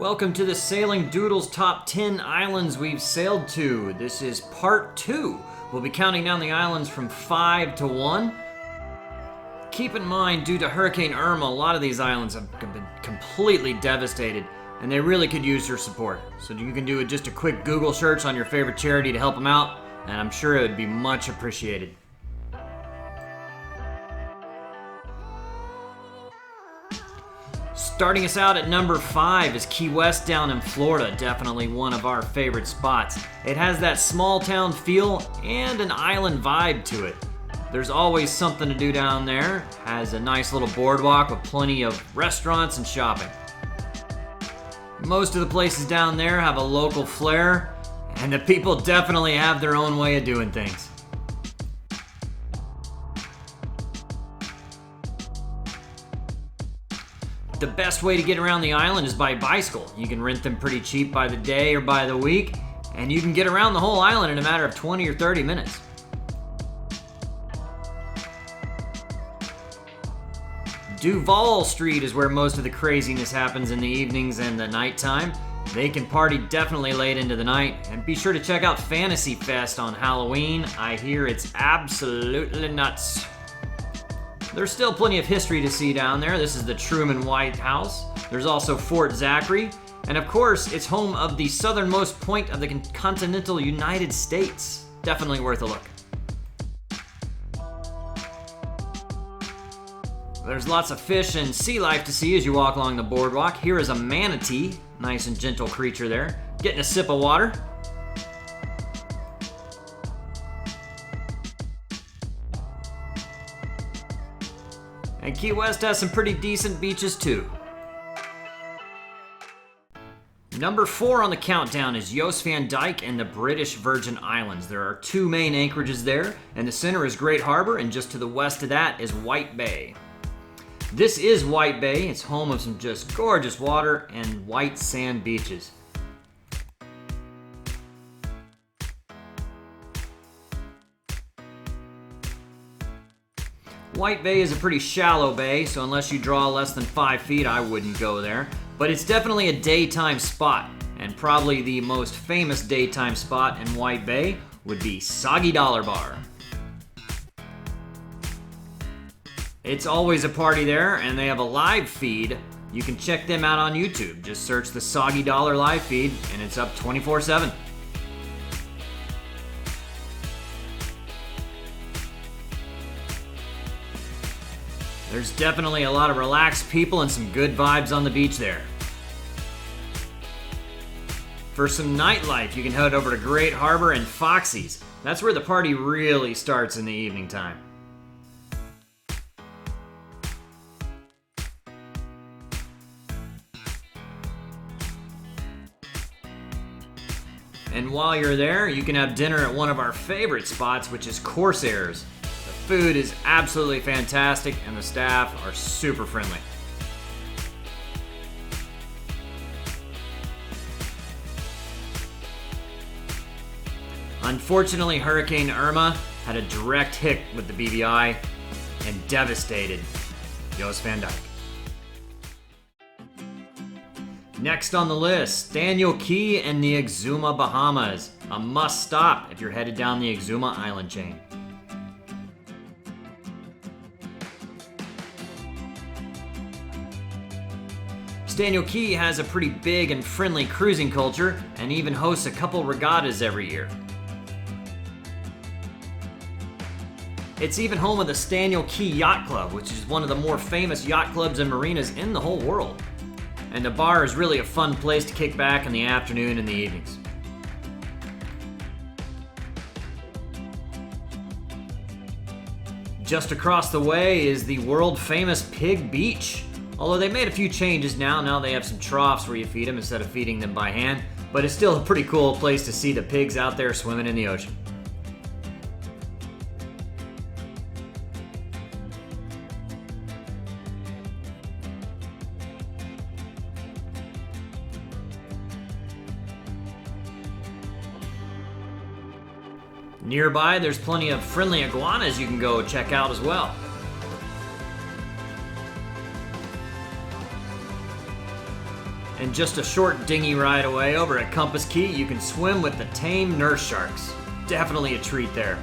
Welcome to the Sailing Doodles Top 10 Islands we've sailed to. This is part 2. We'll be counting down the islands from 5 to 1. Keep in mind, due to Hurricane Irma, a lot of these islands have been completely devastated, and they really could use your support. So you can do just a quick Google search on your favorite charity to help them out, and I'm sure it would be much appreciated. Starting us out at number 5 is Key West down in Florida, definitely one of our favorite spots. It has that small town feel and an island vibe to it. There's always something to do down there. Has a nice little boardwalk with plenty of restaurants and shopping. Most of the places down there have a local flair, and the people definitely have their own way of doing things. The best way to get around the island is by bicycle. You can rent them pretty cheap by the day or by the week, and you can get around the whole island in a matter of 20 or 30 minutes. Duval Street is where most of the craziness happens in the evenings and the nighttime. They can party definitely late into the night, and be sure to check out Fantasy Fest on Halloween. I hear it's absolutely nuts. There's still plenty of history to see down there. This is the Truman White House. There's also Fort Zachary. And of course, it's home of the southernmost point of the continental United States. Definitely worth a look. There's lots of fish and sea life to see as you walk along the boardwalk. Here is a manatee, nice and gentle creature there, getting a sip of water. And Key West has some pretty decent beaches too. Number 4 on the countdown is Jost Van Dyke and the British Virgin Islands. There are 2 main anchorages there, and the center is Great Harbor, and just to the west of that is White Bay. This is White Bay. It's home of some just gorgeous water and white sand beaches. White Bay is a pretty shallow bay, so unless you draw less than 5 feet, I wouldn't go there. But it's definitely a daytime spot, and probably the most famous daytime spot in White Bay would be Soggy Dollar Bar. It's always a party there, and they have a live feed. You can check them out on YouTube. Just search the Soggy Dollar live feed, and it's up 24/7. There's definitely a lot of relaxed people and some good vibes on the beach there. For some nightlife, you can head over to Great Harbor and Foxy's. That's where the party really starts in the evening time. And while you're there, you can have dinner at one of our favorite spots, which is Corsairs. The food is absolutely fantastic, and the staff are super friendly. Unfortunately, Hurricane Irma had a direct hit with the BVI and devastated Jost Van Dyke. Next on the list, Staniel Key and the EXUMA Bahamas. A must stop if you're headed down the EXUMA island chain. Staniel Key has a pretty big and friendly cruising culture and even hosts a couple regattas every year. It's even home of the Staniel Key Yacht Club, which is one of the more famous yacht clubs and marinas in the whole world. And the bar is really a fun place to kick back in the afternoon and the evenings. Just across the way is the world famous Pig Beach. Although they made a few changes now they have some troughs where you feed them instead of feeding them by hand, but it's still a pretty cool place to see the pigs out there swimming in the ocean. Nearby, there's plenty of friendly iguanas you can go check out as well. And just a short dinghy ride away over at Compass Key, you can swim with the tame nurse sharks. Definitely a treat there.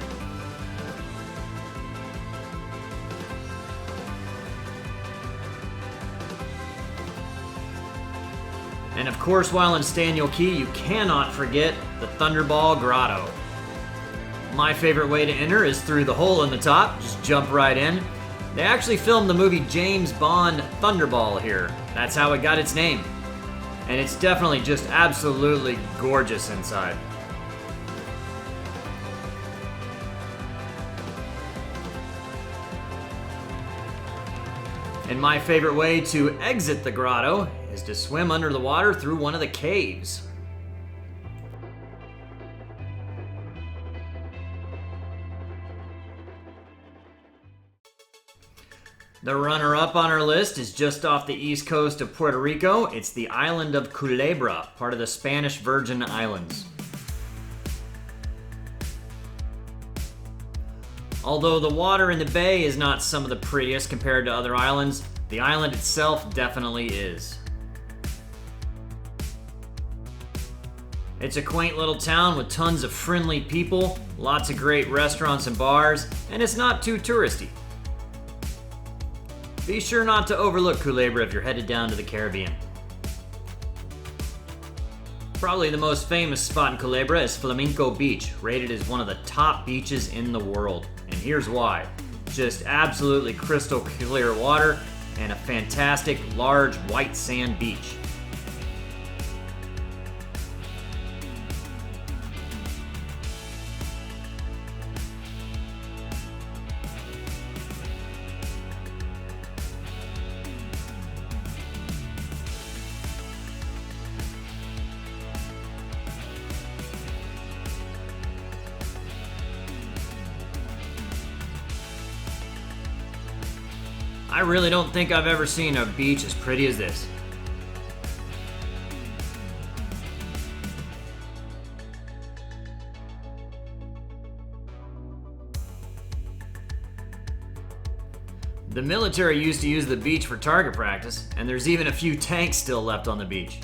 And of course, while in Staniel Key, you cannot forget the Thunderball Grotto. My favorite way to enter is through the hole in the top. Just jump right in. They actually filmed the movie James Bond Thunderball here. That's how it got its name. And it's definitely just absolutely gorgeous inside. And my favorite way to exit the grotto is to swim under the water through one of the caves. The runner-up on our list is just off the east coast of Puerto Rico. It's the island of Culebra, part of the Spanish Virgin Islands. Although the water in the bay is not some of the prettiest compared to other islands, the island itself definitely is. It's a quaint little town with tons of friendly people, lots of great restaurants and bars, and it's not too touristy. Be sure not to overlook Culebra if you're headed down to the Caribbean. Probably the most famous spot in Culebra is Flamenco Beach, rated as one of the top beaches in the world. And here's why. Just absolutely crystal clear water and a fantastic large white sand beach. I really don't think I've ever seen a beach as pretty as this. The military used to use the beach for target practice, and there's even a few tanks still left on the beach.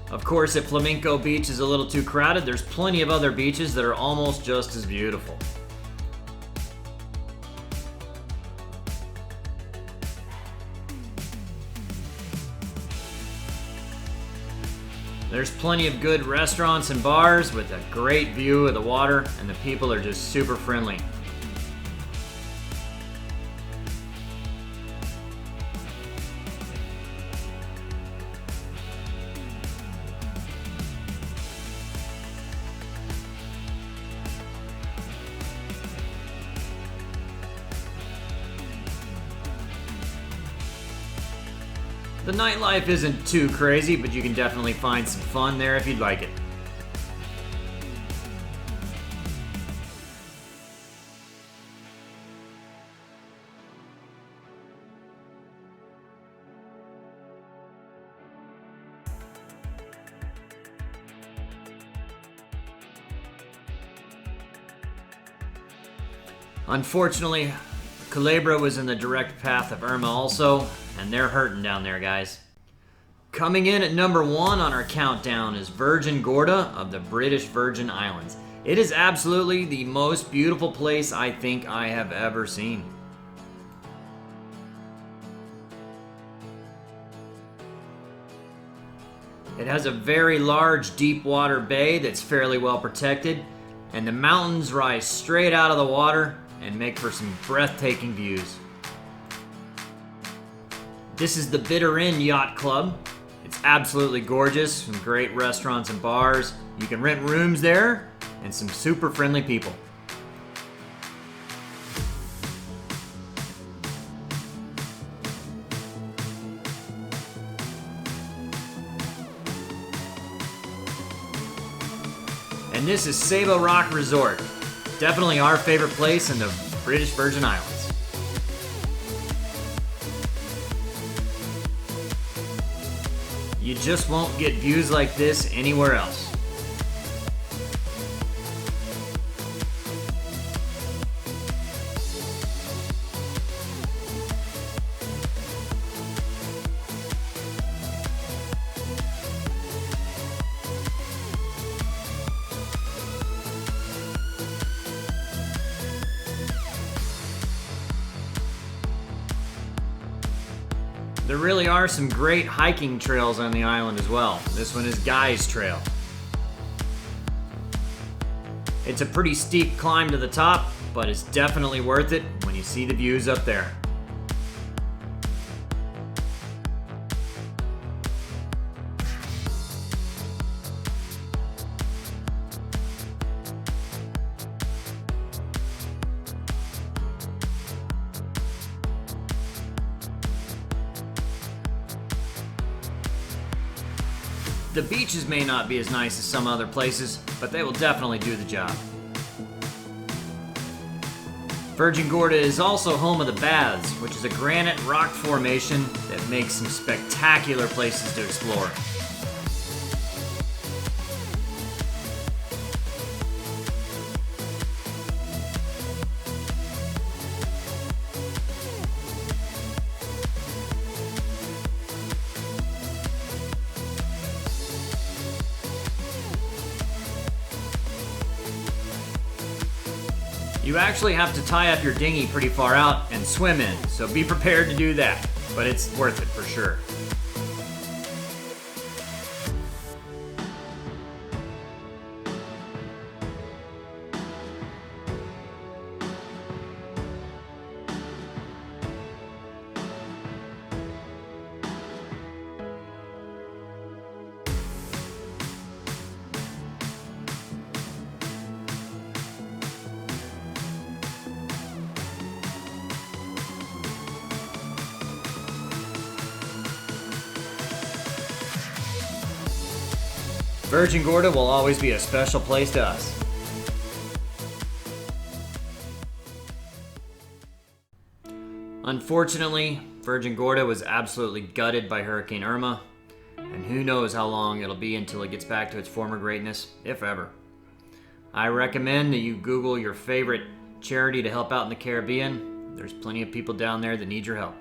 Of course, if Flamenco Beach is a little too crowded, there's plenty of other beaches that are almost just as beautiful. There's plenty of good restaurants and bars with a great view of the water, and the people are just super friendly. The nightlife isn't too crazy, but you can definitely find some fun there if you'd like it. Unfortunately, Culebra was in the direct path of Irma also, and they're hurting down there, guys. Coming in at number 1 on our countdown is Virgin Gorda of the British Virgin Islands. It is absolutely the most beautiful place I think I have ever seen. It has a very large deep water bay that's fairly well protected, and the mountains rise straight out of the water and make for some breathtaking views. This is the Bitter Inn Yacht Club. It's absolutely gorgeous, some great restaurants and bars. You can rent rooms there, and some super friendly people. And this is Sabo Rock Resort. Definitely our favorite place in the British Virgin Islands. You just won't get views like this anywhere else. There really are some great hiking trails on the island as well. This one is Guy's Trail. It's a pretty steep climb to the top, but it's definitely worth it when you see the views up there. The beaches may not be as nice as some other places, but they will definitely do the job. Virgin Gorda is also home of the Baths, which is a granite rock formation that makes some spectacular places to explore. You actually have to tie up your dinghy pretty far out and swim in, so be prepared to do that, but it's worth it for sure. Virgin Gorda will always be a special place to us. Unfortunately, Virgin Gorda was absolutely gutted by Hurricane Irma, and who knows how long it'll be until it gets back to its former greatness, if ever. I recommend that you Google your favorite charity to help out in the Caribbean. There's plenty of people down there that need your help.